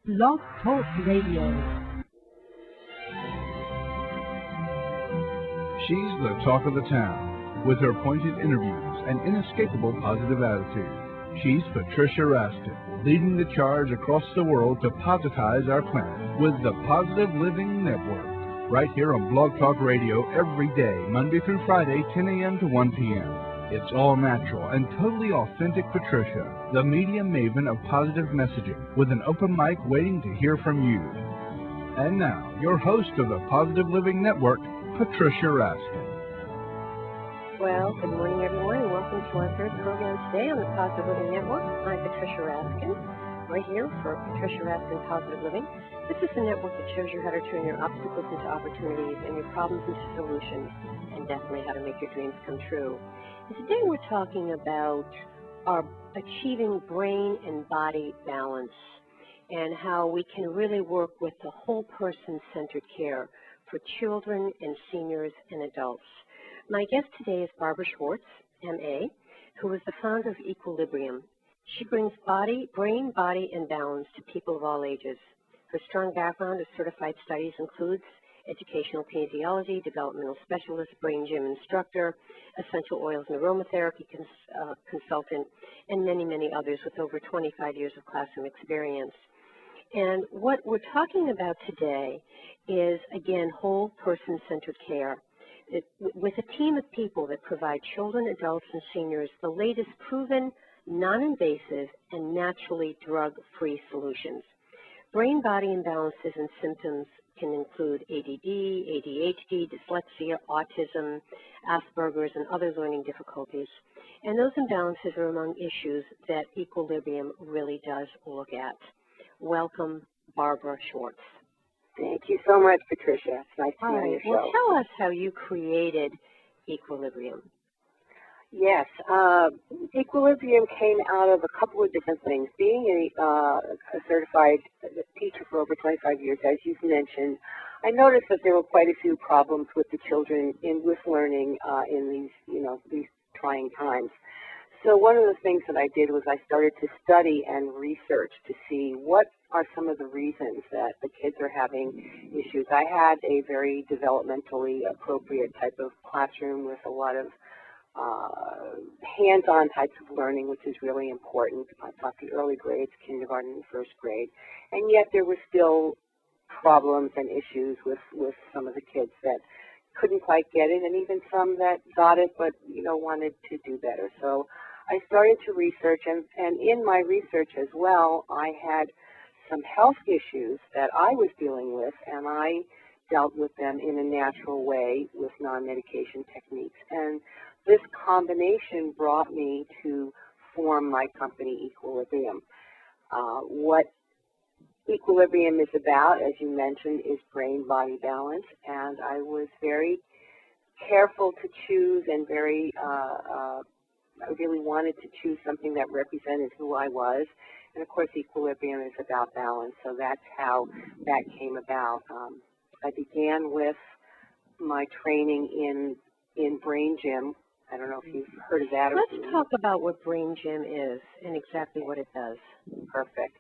Blog Talk Radio. She's the talk of the town, with her pointed interviews and inescapable positive attitude. She's Patricia Raskin, leading the charge across the world to positize our planet with the Positive Living Network, right here on Blog Talk Radio every day, Monday through Friday, 10 a.m. to 1 p.m. It's all natural and totally authentic Patricia, the media maven of positive messaging, with an open mic waiting to hear from you. And now, your host of the Positive Living Network, Patricia Raskin. Well, good morning, everyone, and welcome to our third program today on the Positive Living Network. I'm Patricia Raskin, right here for Patricia Raskin Positive Living. This is the network that shows you how to turn your obstacles into opportunities and your problems into solutions, and definitely how to make your dreams come true. And today we're talking about our achieving brain and body balance and how we can really work with the whole person-centered care for children and seniors and adults. My guest today is Barbara Schwartz, M.A., who is the founder of Equilibrium. She brings brain, body, and balance to people of all ages. Her strong background of certified studies includes educational kinesiology, developmental specialist, brain gym instructor, essential oils and aromatherapy consultant, and many, many others with over 25 years of classroom experience. And what we're talking about today is, again, whole person-centered care. With a team of people that provide children, adults, and seniors the latest proven, non-invasive, and naturally drug-free solutions. Brain, body imbalances and symptoms can include ADD, ADHD, dyslexia, autism, Asperger's, and other learning difficulties. And those imbalances are among issues that Equilibrium really does look at. Welcome, Barbara Schwartz. Thank you so much, Patricia. It's nice to be on your show. Well, tell us how you created Equilibrium. Yes, Equilibrium came out of a couple of different things. Being a certified teacher for over 25 years, as you've mentioned, I noticed that there were quite a few problems with the children with learning in these trying times. So one of the things that I did was I started to study and research to see what are some of the reasons that the kids are having issues. I had a very developmentally appropriate type of classroom with a lot of hands-on types of learning, which is really important. I taught the early grades, kindergarten and first grade, and yet there were still problems and issues with some of the kids that couldn't quite get it, and even some that got it but wanted to do better. So I started to research, and in my research as well, I had some health issues that I was dealing with, and I dealt with them in a natural way with non-medication techniques. And this combination brought me to form my company, Equilibrium. What Equilibrium is about, as you mentioned, is brain-body balance, and I was very careful to choose and I really wanted to choose something that represented who I was. And, of course, Equilibrium is about balance, so that's how that came about. I began with my training in Brain Gym. I don't know if you've heard of that. Let's talk about what Brain Gym is and exactly what it does. Perfect.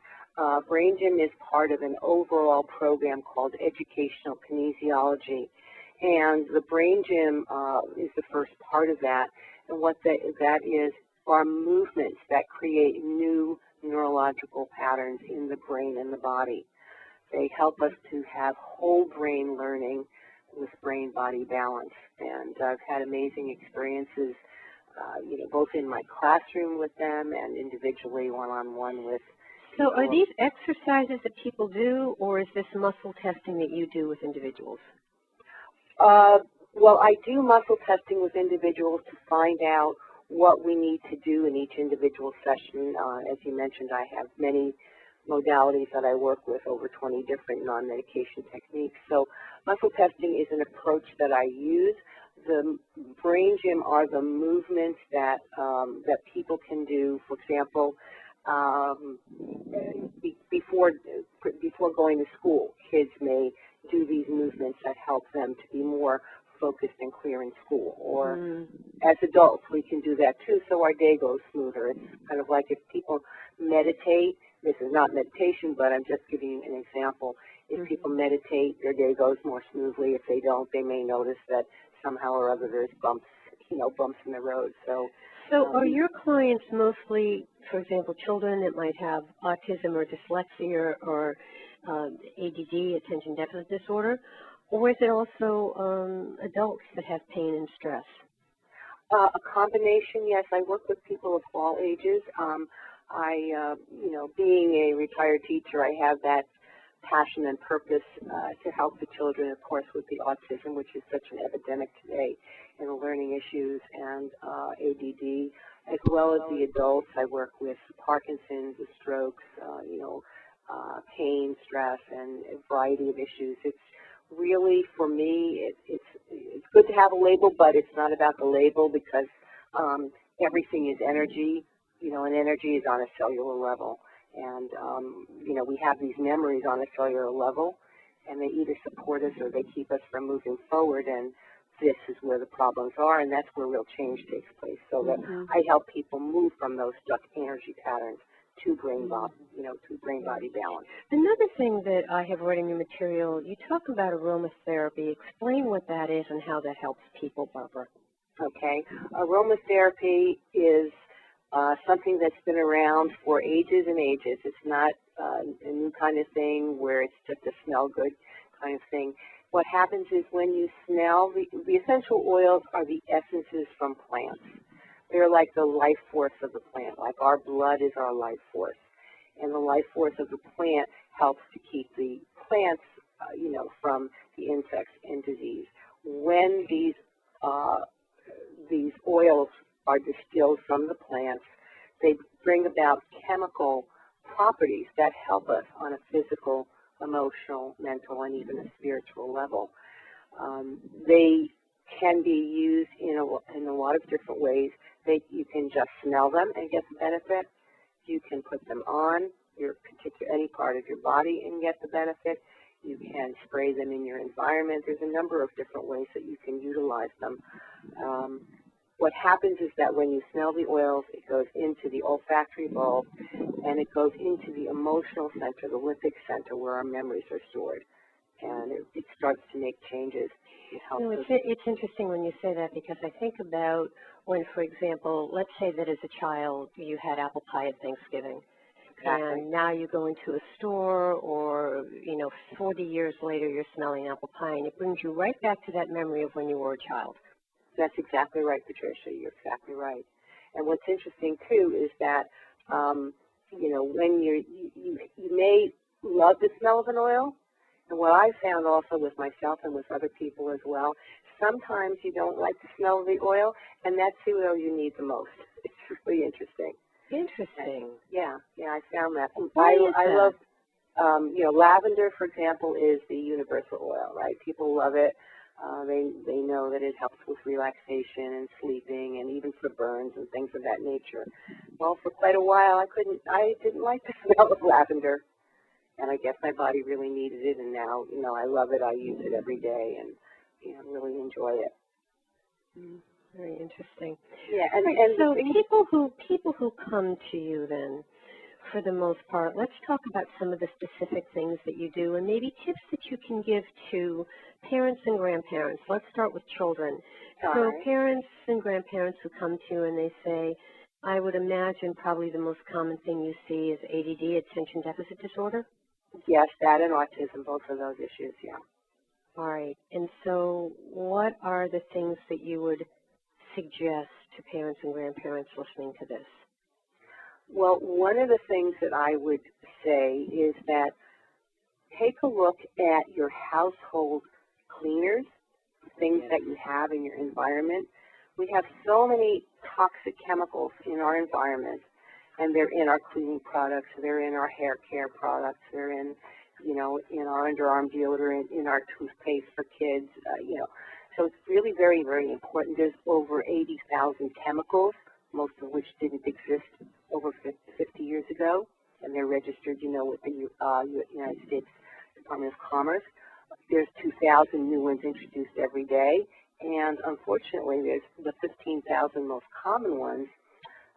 Brain Gym is part of an overall program called Educational Kinesiology. And the Brain Gym is the first part of that. And what that is are movements that create new neurological patterns in the brain and the body. They help us to have whole brain learning with brain-body balance. And I've had amazing experiences, both in my classroom with them and individually one-on-one with. So are these exercises that people do, or is this muscle testing that you do with individuals? Well, I do muscle testing with individuals to find out what we need to do in each individual session. As you mentioned, I have many modalities that I work with, over 20 different non-medication techniques. So muscle testing is an approach that I use. The Brain Gym are the movements that people can do. For example, before going to school, kids may do these movements that help them to be more focused and clear in school. Or as adults, we can do that too, so our day goes smoother. It's kind of like if people meditate, this is not meditation, but I'm just giving you an example. If people meditate, their day goes more smoothly. If they don't, they may notice that somehow or other there's bumps in the road. So are your clients mostly, for example, children that might have autism or dyslexia or ADD, attention deficit disorder, or is it also adults that have pain and stress? A combination, yes. I work with people of all ages. Being a retired teacher, I have that passion and purpose to help the children, of course, with the autism, which is such an epidemic today, and the learning issues and ADD, as well as the adults. I work with Parkinson's, with strokes, pain, stress, and a variety of issues. It's really, for me, it's good to have a label, but it's not about the label because everything is energy, and energy is on a cellular level. And, we have these memories on a cellular level, and they either support us or they keep us from moving forward, and this is where the problems are, and that's where real change takes place. So that I help people move from those stuck energy patterns to brain body, to brain body balance. Another thing that I have read in your material, you talk about aromatherapy. Explain what that is and how that helps people, Barbara. Okay. Aromatherapy is something that's been around for ages and ages. It's not a new kind of thing where it's just a smell good kind of thing. What happens is when you smell, the essential oils are the essences from plants. They're like the life force of the plant, like our blood is our life force. And the life force of the plant helps to keep the plants, from the insects and disease. When these oils are distilled from the plants, they bring about chemical properties that help us on a physical, emotional, mental, and even a spiritual level. They can be used in a lot of different ways. You can just smell them and get the benefit. You can put them on any part of your body and get the benefit. You can spray them in your environment. There's a number of different ways that you can utilize them. What happens is that when you smell the oils, it goes into the olfactory bulb, and it goes into the emotional center, the limbic center, where our memories are stored. And it starts to make changes. It's interesting when you say that, because I think about when, for example, let's say that as a child you had apple pie at Thanksgiving. Exactly. And now you go into a store or, 40 years later you're smelling apple pie, and it brings you right back to that memory of when you were a child. That's exactly right, Patricia. You're exactly right. And what's interesting, too, is that, when you may love the smell of an oil, and what I found also with myself and with other people as well, sometimes you don't like the smell of the oil, and that's the oil you need the most. It's really interesting. Interesting. Yeah, I found that. I love, lavender, for example, is the universal oil, right? People love it. They know that it helps with relaxation and sleeping, and even for burns and things of that nature. Well, for quite a while, I didn't like the smell of lavender, and I guess my body really needed it, and now, I love it. I use it every day, and really enjoy it. Very interesting. Yeah, so people who come to you then, for the most part, let's talk about some of the specific things that you do, and maybe tips that you can give to parents and grandparents. Let's start with children. So parents and grandparents who come to you and they say, I would imagine probably the most common thing you see is ADD, attention deficit disorder? Yes, that and autism, both of those issues, yeah. All right. And so what are the things that you would suggest to parents and grandparents listening to this? Well, one of the things that I would say is that take a look at your household cleaners, things that you have in your environment. We have so many toxic chemicals in our environment, and they're in our cleaning products, they're in our hair care products, they're in our underarm deodorant, in our toothpaste for kids, So it's really very, very important. There's over 80,000 chemicals, most of which didn't exist over 50 years ago, and they're registered, with the United States Department of Commerce. There's 2,000 new ones introduced every day, and unfortunately, there's the 15,000 most common ones.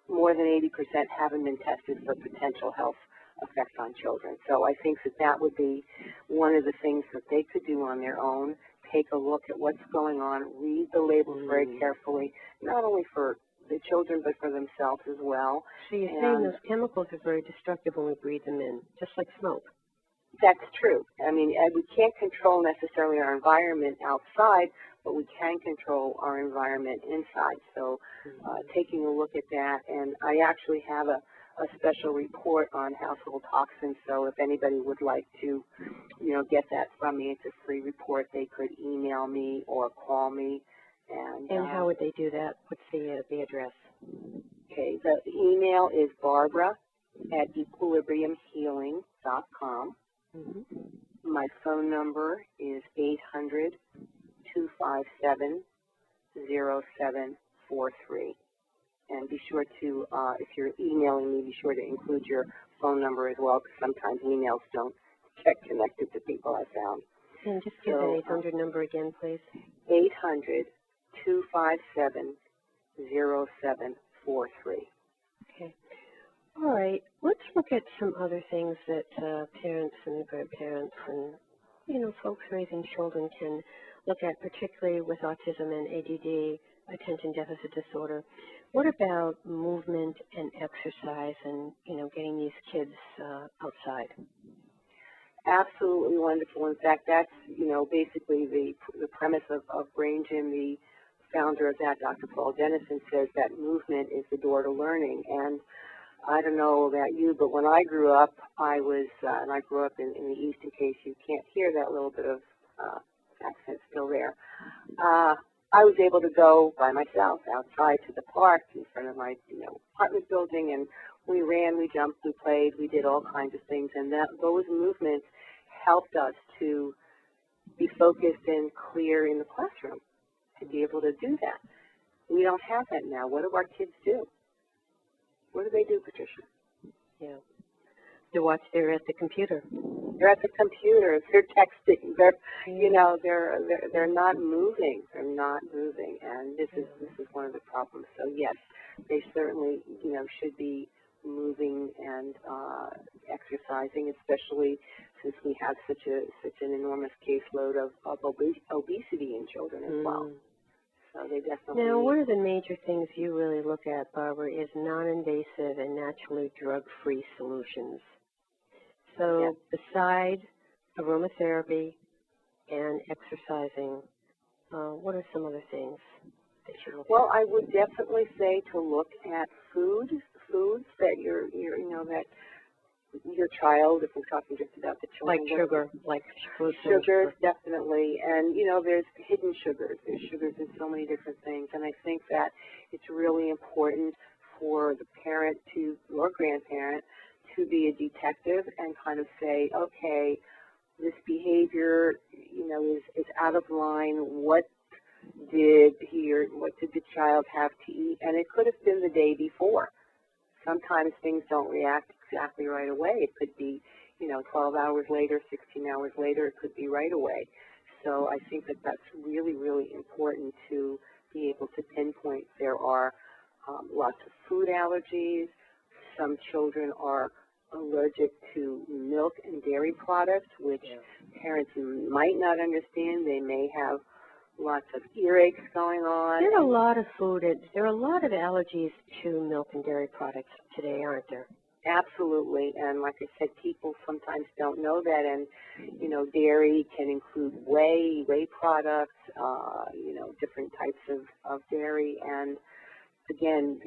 More than 80% haven't been tested for potential health effect on children. So I think that would be one of the things that they could do on their own. Take a look at what's going on, read the labels very carefully, not only for the children but for themselves as well. So you're saying those chemicals are very destructive when we breathe them in, just like smoke. That's true. I mean, we can't control necessarily our environment outside, but we can control our environment inside. So taking a look at that, and I actually have a special report on household toxins, so if anybody would like to, get that from me, it's a free report. They could email me or call me. And how would they do that? What's the address? Okay, the email is barbara@equilibriumhealing.com. My phone number is 800-257-0743. And be sure to, if you're emailing me, be sure to include your phone number as well, because sometimes emails don't get connected to people, I found. And just give that 800 number again, please. 800-257-0743. Okay. All right. Let's look at some other things that parents and grandparents and, folks raising children can look at, particularly with autism and ADD, attention deficit disorder. What about movement and exercise and, getting these kids outside? Absolutely wonderful. In fact, that's, basically the premise of Brain Gym. The founder of that, Dr. Paul Dennison, says that movement is the door to learning. And I don't know about you, but when I grew up, I was, and I grew up in the East, in case you can't hear that little bit of accent still there, I was able to go by myself outside to the park in front of my, apartment building, and we ran, we jumped, we played, we did all kinds of things, and those movements helped us to be focused and clear in the classroom, to be able to do that. We don't have that now. What do our kids do? What do they do, Patricia? Yeah. They're at the computer. They're at the computer. They're texting. They're, they're not moving. They're not moving, and this is one of the problems. So yes, they certainly, should be moving and exercising, especially since we have such an enormous caseload of obesity in children as well. So they definitely. Now, one of the major things you really look at, Barbara, is non-invasive and naturally drug-free solutions. So besides aromatherapy and exercising, what are some other things that you look at? Well, I would definitely say to look at foods that that your child, if we're talking just about the children. Like sugar, Sugars, definitely. And, there's hidden sugars. There's sugars in so many different things. And I think that it's really important for the parent or grandparent to be a detective and kind of say, okay, this behavior, is out of line. What did the child have to eat? And it could have been the day before. Sometimes things don't react exactly right away. It could be, 12 hours later, 16 hours later, it could be right away. So I think that that's really, really important to be able to pinpoint. There are lots of food allergies. Some children are allergic to milk and dairy products, which parents might not understand. They may have lots of earaches going on. There are a lot of allergies to milk and dairy products today, aren't there? Absolutely, and like I said, people sometimes don't know that, and, dairy can include whey products, different types of dairy, and again,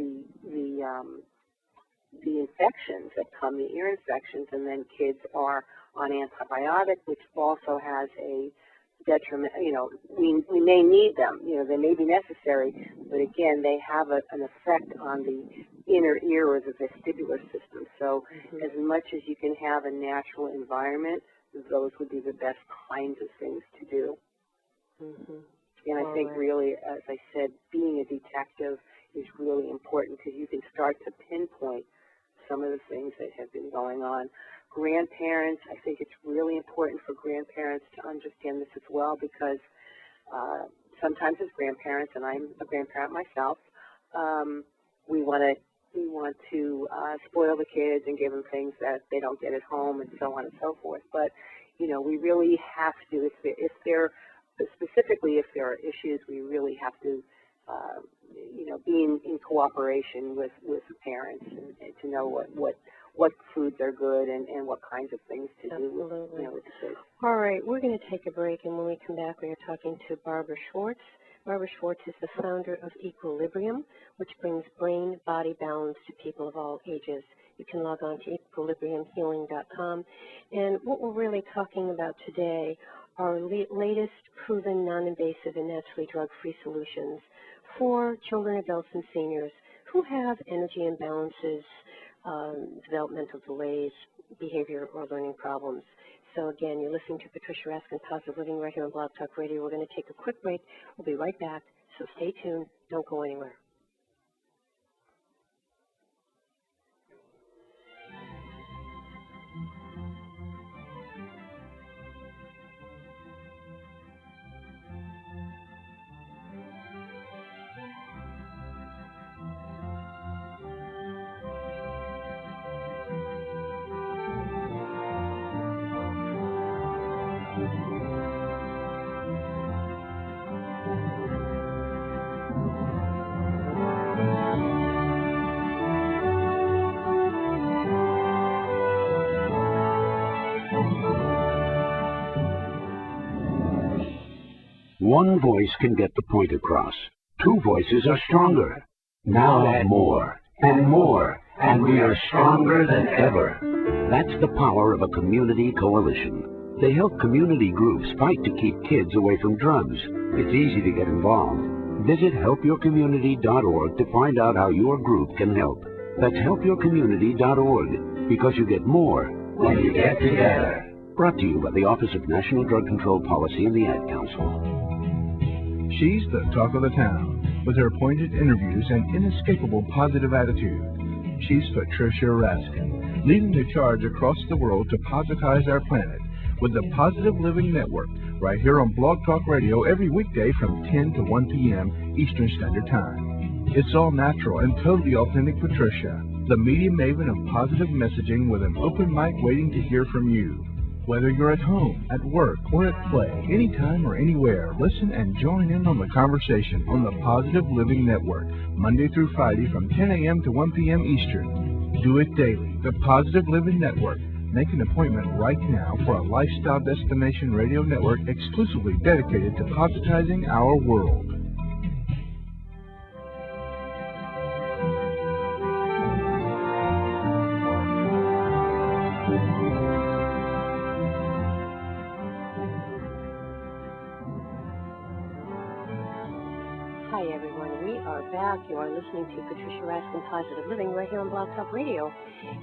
the infections that come, the ear infections, and then kids are on antibiotics, which also has a detriment. We may need them. They may be necessary, but again, they have an effect on the inner ear or the vestibular system. So as much as you can have a natural environment, those would be the best kinds of things to do. And I think really, as I said, being a detective is really important because you can start to pinpoint some of the things that have been going on. Grandparents, I think it's really important for grandparents to understand this as well, because sometimes as grandparents, and I'm a grandparent myself, we want to spoil the kids and give them things that they don't get at home and so on and so forth. But, we really have to, if there are issues, we really have to, be in cooperation with the parents and to know what foods are good and what kinds of things to do with the kids. All right, we're going to take a break, and when we come back, we are talking to Barbara Schwartz. Barbara Schwartz is the founder of Equilibrium, which brings brain-body balance to people of all ages. You can log on to equilibriumhealing.com. And what we're really talking about today are latest proven non-invasive and naturally drug-free solutions for children, adults, and seniors who have energy imbalances, developmental delays, behavior or learning problems. So again, you're listening to Patricia Raskin, Positive Living, right here on Blog Talk Radio. We're going to take a quick break. We'll be right back, so stay tuned. Don't go anywhere. One voice can get the point across. Two voices are stronger. Now add more, and more, and we are stronger than ever. That's the power of a community coalition. They help community groups fight to keep kids away from drugs. It's easy to get involved. Visit helpyourcommunity.org to find out how your group can help. That's helpyourcommunity.org, because you get more when you get together. Brought to you by the Office of National Drug Control Policy and the Ad Council. She's the talk of the town, with her pointed interviews and inescapable positive attitude. She's Patricia Raskin, leading the charge across the world to positize our planet with the Positive Living Network, right here on Blog Talk Radio every weekday from 10 to 1 p.m. Eastern Standard Time. It's all natural and totally authentic Patricia, the media maven of positive messaging with an open mic waiting to hear from you. Whether you're at home, at work, or at play, anytime or anywhere, listen and join in on the conversation on the Positive Living Network, Monday through Friday from 10 a.m. to 1 p.m. Eastern. Do it daily. The Positive Living Network. Make an appointment right now for a lifestyle destination radio network exclusively dedicated to positivizing our world. Hi, everyone. We are back. You are listening to Patricia Raskin, Positive Living, right here on Blog Talk Radio.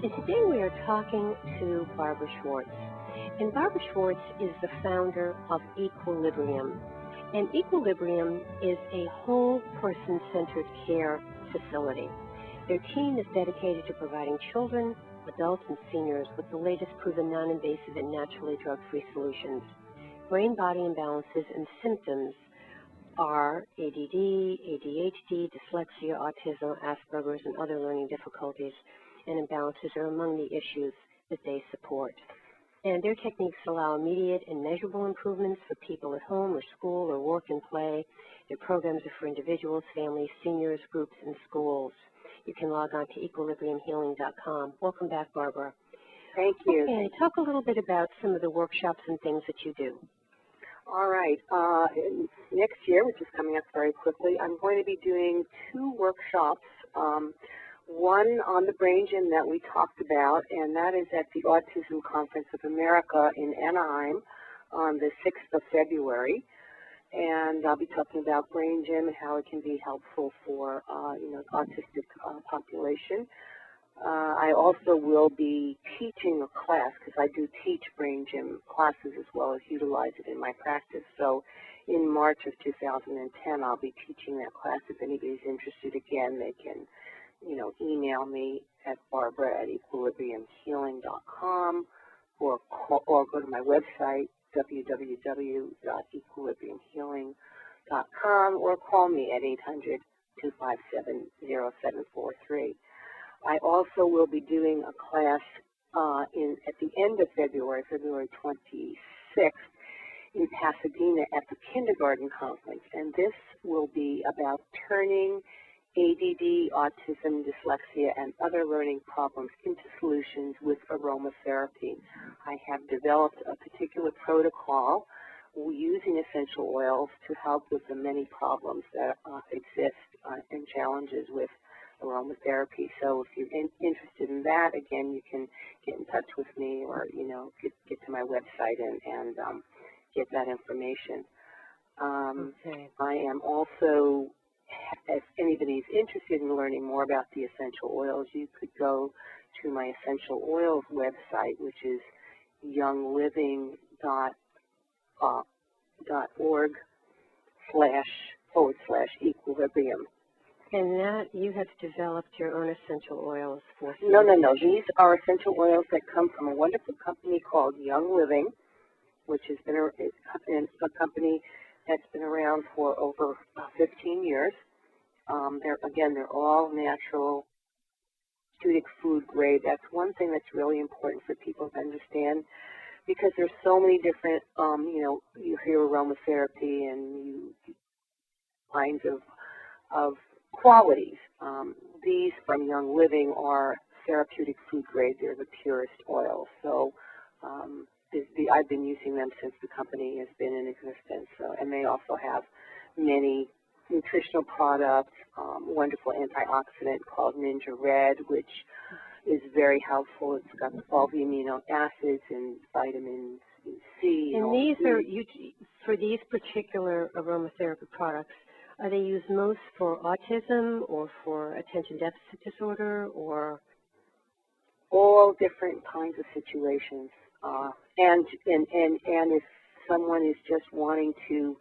And today we are talking to Barbara Schwartz. And Barbara Schwartz is the founder of Equilibrium. And Equilibrium is a whole person-centered care facility. Their team is dedicated to providing children, adults, and seniors with the latest proven non-invasive and naturally drug-free solutions. Brain-body imbalances and symptoms are ADD, ADHD, dyslexia, autism, Asperger's, and other learning difficulties, and imbalances are among the issues that they support. And their techniques allow immediate and measurable improvements for people at home or school or work and play. Their programs are for individuals, families, seniors, groups, and schools. You can log on to equilibriumhealing.com. Welcome back, Barbara. Thank you. Okay, talk a little bit about some of the workshops and things that you do. All right. Next year, which is coming up very quickly, I'm going to be doing 2 workshops. One on the brain gym that we talked about, and that is at the Autism Conference of America in Anaheim on the 6th of February. And I'll be talking about brain gym and how it can be helpful for, the autistic population. I also will be teaching a class, because I do teach brain gym classes as well as utilize it in my practice. So in March of 2010, I'll be teaching that class. If anybody's interested, again, they can, email me at barbara@equilibriumhealing.com or go to my website, www.equilibriumhealing.com, or call me at 800-257-0743. I also will be doing a class at the end of February, February 26th, in Pasadena at the kindergarten conference, and this will be about turning ADD, autism, dyslexia, and other learning problems into solutions with aromatherapy. I have developed a particular protocol using essential oils to help with the many problems that exist and challenges with aromatherapy. So if you're interested in that, again, you can get in touch with me or, get to my website and get that information. Okay. I am also, if anybody's interested in learning more about the essential oils, you could go to my essential oils website, which is youngliving.org//equilibrium. And that you have developed your own essential oils for? No. These are essential oils that come from a wonderful company called Young Living, which has been a company that's been around for over 15 years. They're all natural, therapeutic food grade. That's one thing that's really important for people to understand, because there's so many different, you hear aromatherapy and kinds of qualities. These from Young Living are therapeutic food grade. They're the purest oils. So I've been using them since the company has been in existence. And they also have many nutritional products, wonderful antioxidant called Ninja Red, which is very helpful. It's got all the amino acids and vitamin C. And these are, for these particular aromatherapy products, are they used most for autism or for attention deficit disorder, or? All different kinds of situations. And if someone is just wanting to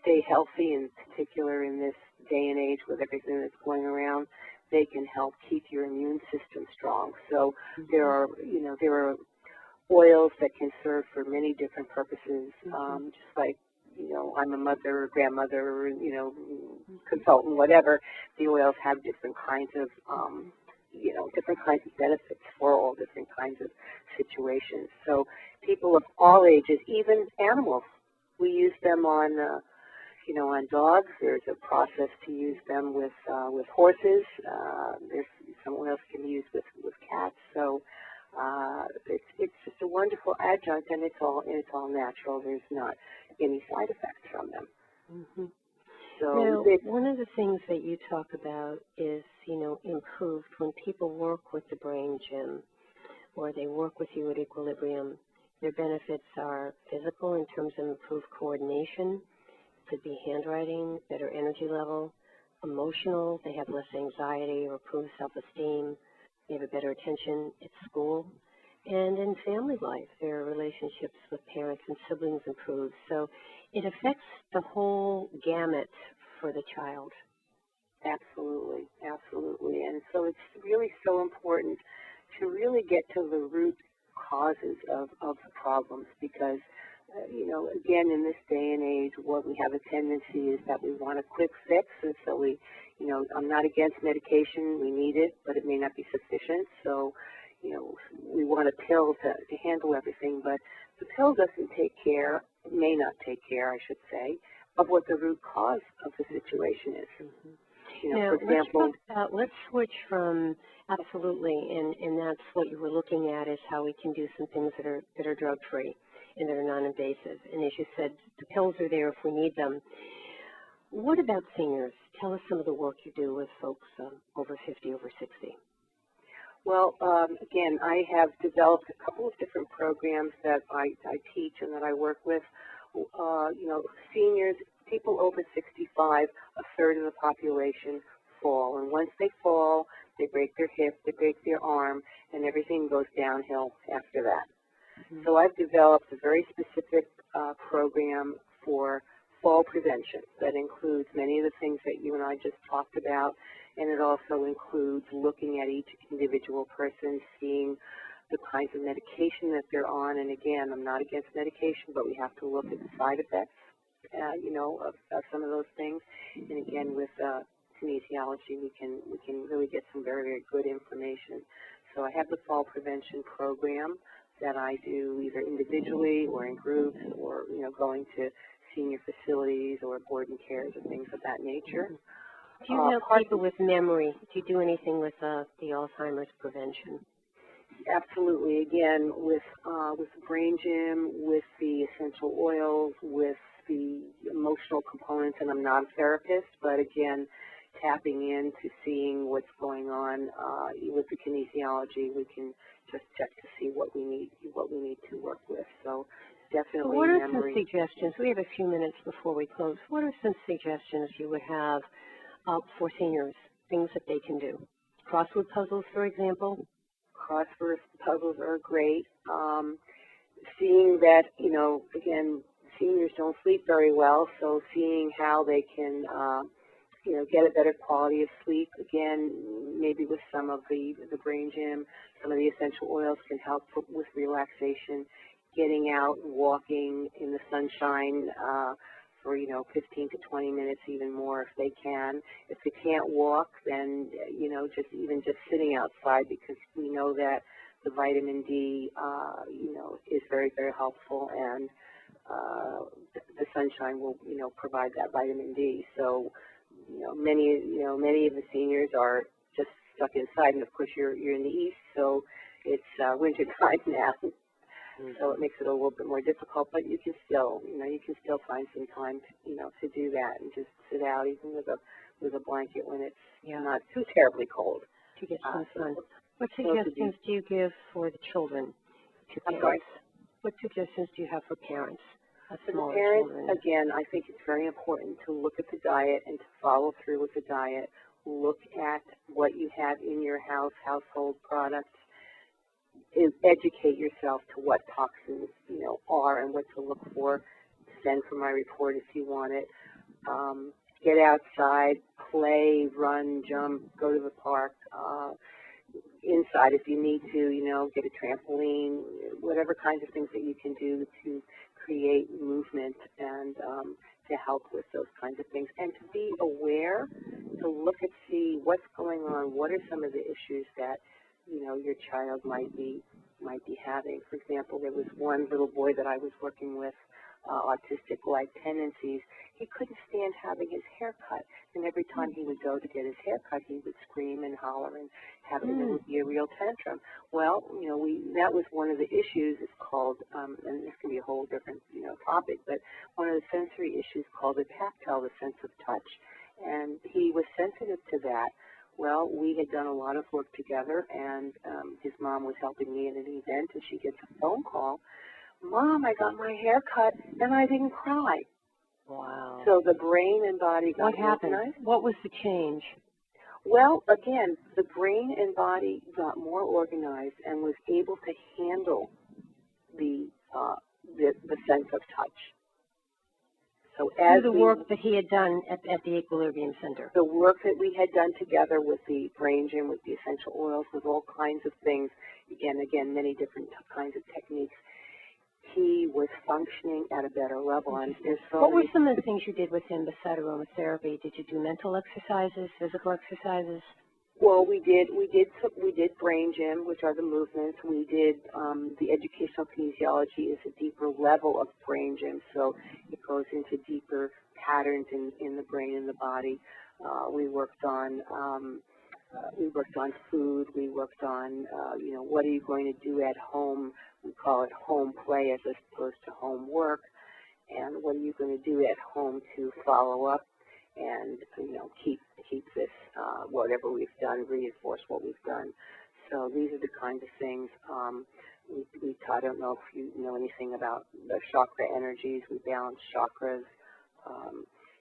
stay healthy, in particular in this day and age with everything that's going around, they can help keep your immune system strong. So there are oils that can serve for many different purposes, just like, I'm a mother, grandmother, consultant, whatever. The oils have different kinds of, different kinds of benefits for all different kinds of situations. So people of all ages, even animals, we use them on, on dogs. There's a process to use them with horses. There's some oils can be used with cats. So it's just a wonderful adjunct, and it's all natural. There's not any side effects from them. Mm-hmm. So now, one of the things that you talk about is, improved when people work with the brain gym or they work with you at Equilibrium. Their benefits are physical in terms of improved coordination, could be handwriting, better energy level, emotional, they have less anxiety or improved self-esteem, they have a better attention at school, and in family life, their relationships with parents and siblings improve. So it affects the whole gamut for the child. Absolutely, absolutely. And so it's really so important to really get to the root causes of the problems, because, again, in this day and age, what we have a tendency is that we want a quick fix, and so we, I'm not against medication, we need it, but it may not be sufficient, so, we want a pill to handle everything, but the pill doesn't may not take care, I should say, of what the root cause of the situation is. Mm-hmm. For example, let's switch from absolutely, and that's what you were looking at, is how we can do some things that are drug-free and that are non-invasive. And as you said, the pills are there if we need them. What about seniors? Tell us some of the work you do with folks over 50, over 60. Well, again, I have developed a couple of different programs that I teach and that I work with. Seniors, people over 65, a third of the population fall. And once they fall, they break their hip, they break their arm, and everything goes downhill after that. Mm-hmm. So I've developed a very specific program for fall prevention that includes many of the things that you and I just talked about, and it also includes looking at each individual person, seeing the kinds of medication that they're on. And again, I'm not against medication, but we have to look at the side effects, of some of those things. And again, with kinesiology, we can really get some very, very good information. So I have the fall prevention program that I do either individually or in groups, or going to senior facilities or board and cares or things of that nature. Do you help people with memory? Do you do anything with the Alzheimer's prevention? Absolutely. Again, with the brain gym, with the essential oils, with the emotional components, and I'm not a therapist, but again, tapping into seeing what's going on with the kinesiology, we can just check to see what we need to work with. So definitely. So what are memory. some suggestions? We have a few minutes before we close. What are some suggestions you would have for seniors? Things that they can do. Crossword puzzles, for example. Crossword puzzles are great. Seeing that, again, seniors don't sleep very well, so seeing how they can, get a better quality of sleep. Again, maybe with some of the brain gym, some of the essential oils can help with relaxation. Getting out, walking in the sunshine for 15 to 20 minutes, even more if they can. If they can't walk, then just sitting outside, because we know that the vitamin D is very, very helpful, and the sunshine will provide that vitamin D. So many of the seniors are just stuck inside, and of course you're in the east, so it's winter time now. So it makes it a little bit more difficult, but you can still find some time, to do that, and just sit out even with a blanket when it's not too terribly cold. To get some sun. What suggestions do you give for the children? I'm sorry? What suggestions do you have for parents? For the parents, again, I think it's very important to look at the diet and to follow through with the diet. Look at what you have in your household products. Educate yourself to what toxins, are and what to look for. Send for my report if you want it. Get outside, play, run, jump, go to the park. Inside if you need to, get a trampoline, whatever kinds of things that you can do to create movement and to help with those kinds of things. And to be aware, to look and see what's going on, what are some of the issues that your child might be having. For example, there was one little boy that I was working with, autistic-like tendencies. He couldn't stand having his hair cut, and every time he would go to get his hair cut, he would scream and holler and it would be a real tantrum. Well, that was one of the issues. It's called, and this can be a whole different topic, but one of the sensory issues called the tactile, the sense of touch, and he was sensitive to that. Well, we had done a lot of work together, and his mom was helping me at an event, and she gets a phone call. Mom, I got my hair cut, and I didn't cry. Wow. So the brain and body got What happened? organized. What was the change? Well, again, the brain and body got more organized and was able to handle the sense of touch. So as the work that he had done at the Equilibrium Center. The work that we had done together with the brain gym, with the essential oils, with all kinds of things, again, many different kinds of techniques, he was functioning at a better level. And what were some of the things you did with him beside aromatherapy? Did you do mental exercises, physical exercises? Well, we did brain gym, which are the movements. We did the educational kinesiology is a deeper level of brain gym, so it goes into deeper patterns in the brain and the body. We worked on food. We worked on what are you going to do at home? We call it home play as opposed to home work. And what are you going to do at home to follow up and keep this whatever we've done, reinforce what we've done. So these are the kinds of things we taught. I don't know if you know anything about the chakra energies. We balanced chakras.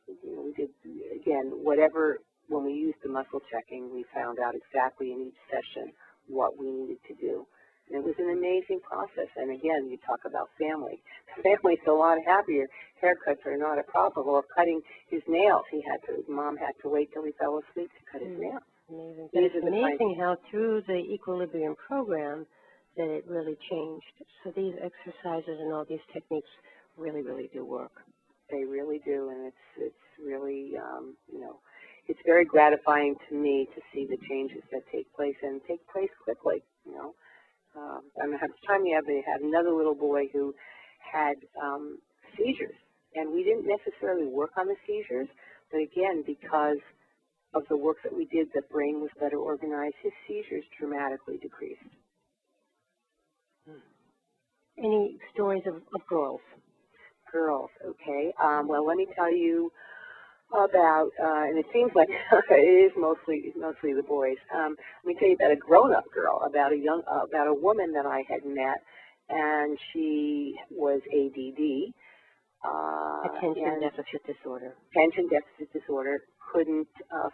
We did again whatever. When we used the muscle checking, we found out exactly in each session what we needed to do. And it was an amazing process. And again, you talk about family. Family's a lot happier. Haircuts are not a problem. Or cutting his nails, his mom had to wait till he fell asleep to cut his nails. Amazing. It's amazing how through the Equilibrium program that it really changed. So these exercises and all these techniques really, really do work. They really do, and it's really, it's very gratifying to me to see the changes that take place and take place quickly. You know, and at the time they had another little boy who had seizures, and we didn't necessarily work on the seizures, but again, because of the work that we did, the brain was better organized, his seizures dramatically decreased. Any stories of girls? Girls, okay. Well, let me tell you about, and it seems like it is mostly the boys. Let me tell you about a grown-up girl, about a woman that I had met, and she was ADD. Attention deficit disorder. Attention deficit disorder, couldn't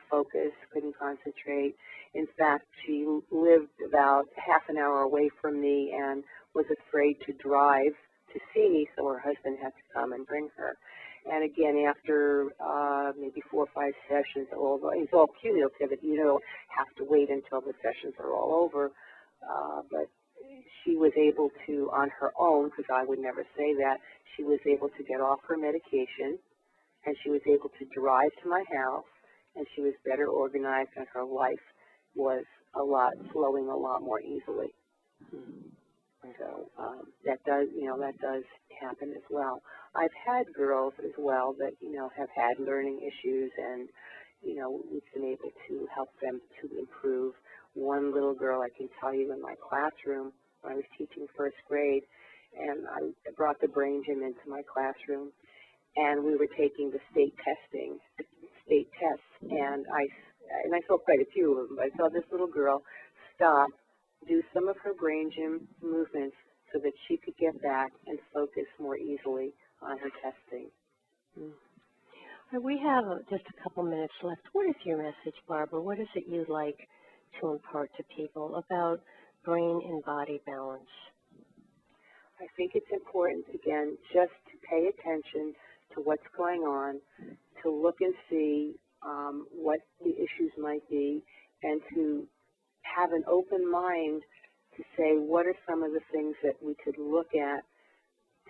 focus, couldn't concentrate. In fact, she lived about half an hour away from me and was afraid to drive to see me, so her husband had to come and bring her. And again, after maybe 4 or 5 sessions, although it's all cumulative, you don't have to wait until the sessions are all over, but she was able to, on her own, because I would never say that, she was able to get off her medication, and she was able to drive to my house, and she was better organized, and her life was flowing a lot more easily. So that does happen as well. I've had girls as well that, have had learning issues, and, we've been able to help them to improve. One little girl, I can tell you, in my classroom, when I was teaching first grade, and I brought the brain gym into my classroom, and we were taking the state tests, and I saw quite a few of them. I saw this little girl stop, do some of her brain gym movements so that she could get back and focus more easily on her testing. We have just a couple minutes left. What is your message, Barbara? What is it you'd like to impart to people about brain and body balance? I think it's important, again, just to pay attention to what's going on, to look and see what the issues might be, and to have an open mind to say what are some of the things that we could look at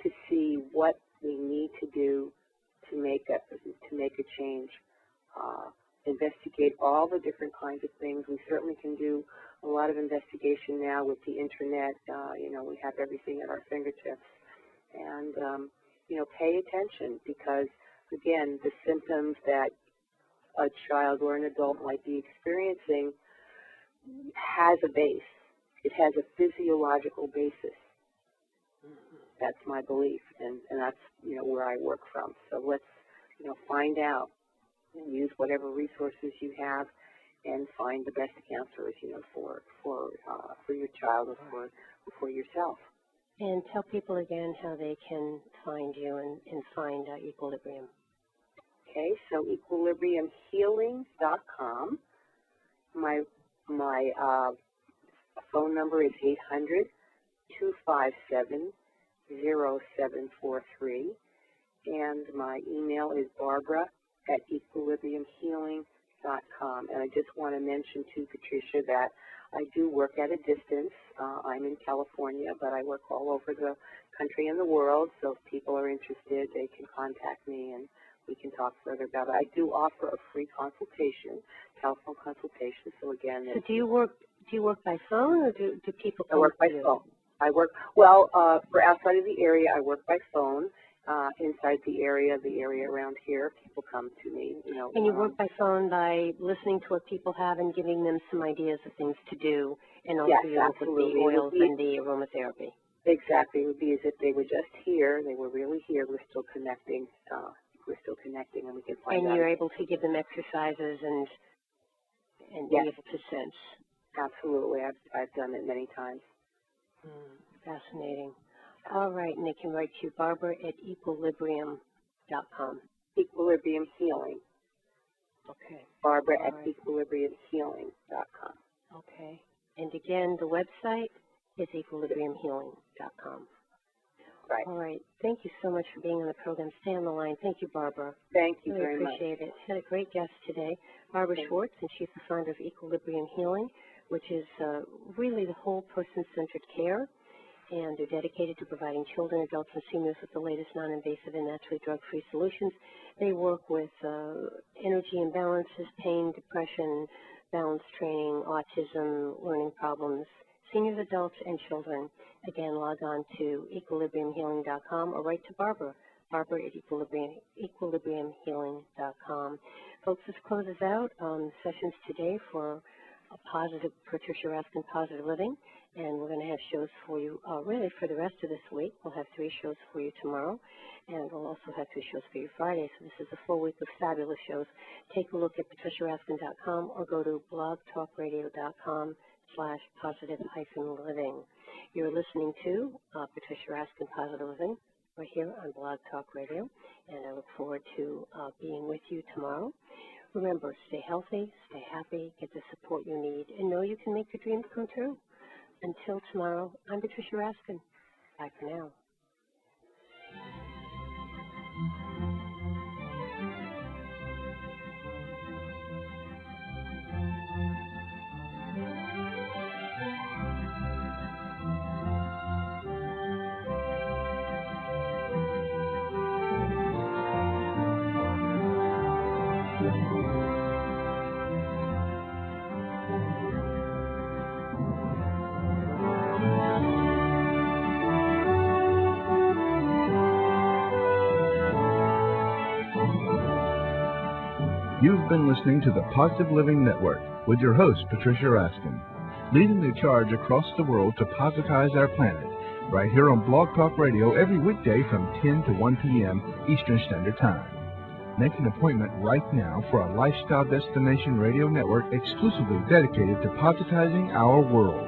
to see what we need to do to make a change. Investigate all the different kinds of things. We certainly can do a lot of investigation now with the internet. We have everything at our fingertips. And, pay attention, because, again, the symptoms that a child or an adult might be experiencing has a base. It has a physiological basis. That's my belief, and that's, where I work from. So let's, find out and use whatever resources you have and find the best answers, for your child or for yourself. And tell people again how they can find you and find Equilibrium. Okay, so equilibriumhealing.com. My phone number is 800-257-0743, and my email is barbara@equilibriumhealing.com. And I just want to mention to Patricia that I do work at a distance. I'm in California, but I work all over the country and the world, so if people are interested, they can contact me and we can talk further about it. I do offer a free consultation, telephone consultation. So again, so do you work by phone, or do people come? I work by phone. For outside of the area, I work by phone. Inside the area around here, people come to me. And you work by phone by listening to what people have and giving them some ideas of things to do, and also you work with the oils and the aromatherapy. Exactly. It would be as if they were just here. They were really here. We're still connecting. And we can find out. And you're able to give them exercises and be able to sense. Absolutely. I've done it many times. Fascinating. All right, and they can write to Barbara@equilibrium.com. Equilibrium Healing. Okay. Barbara@equilibriumhealing.com. Okay. And again, the website is equilibriumhealing.com. Right. All right. Thank you so much for being on the program. Stay on the line. Thank you, Barbara. Thank you really very much. Appreciate it. Had a great guest today, Barbara Schwartz, and she's the founder of Equilibrium Healing, which is really the whole person-centered care. and they're dedicated to providing children, adults, and seniors with the latest non-invasive and naturally drug-free solutions. They work with energy imbalances, pain, depression, balance training, autism, learning problems, seniors, adults, and children. Again, log on to equilibriumhealing.com or write to Barbara at equilibriumhealing.com. Folks, this closes out sessions today for Patricia Raskin Positive Living, and we're going to have shows for you really for the rest of this week. We'll have 3 shows for you tomorrow, and we'll also have 3 shows for you Friday. So this is a full week of fabulous shows. Take a look at patriciaraskin.com or go to blogtalkradio.com/positive-living. You're listening to Patricia Raskin Positive Living. We're here on Blog Talk Radio, and I look forward to being with you tomorrow. Remember, stay healthy, stay happy, get the support you need, and know you can make your dreams come true. Until tomorrow, I'm Patricia Raskin. Bye for now. You've been listening to the Positive Living Network with your host, Patricia Raskin, leading the charge across the world to positize our planet, right here on Blog Talk Radio every weekday from 10 to 1 p.m. Eastern Standard Time. Make an appointment right now for a Lifestyle Destination Radio Network exclusively dedicated to positivizing our world.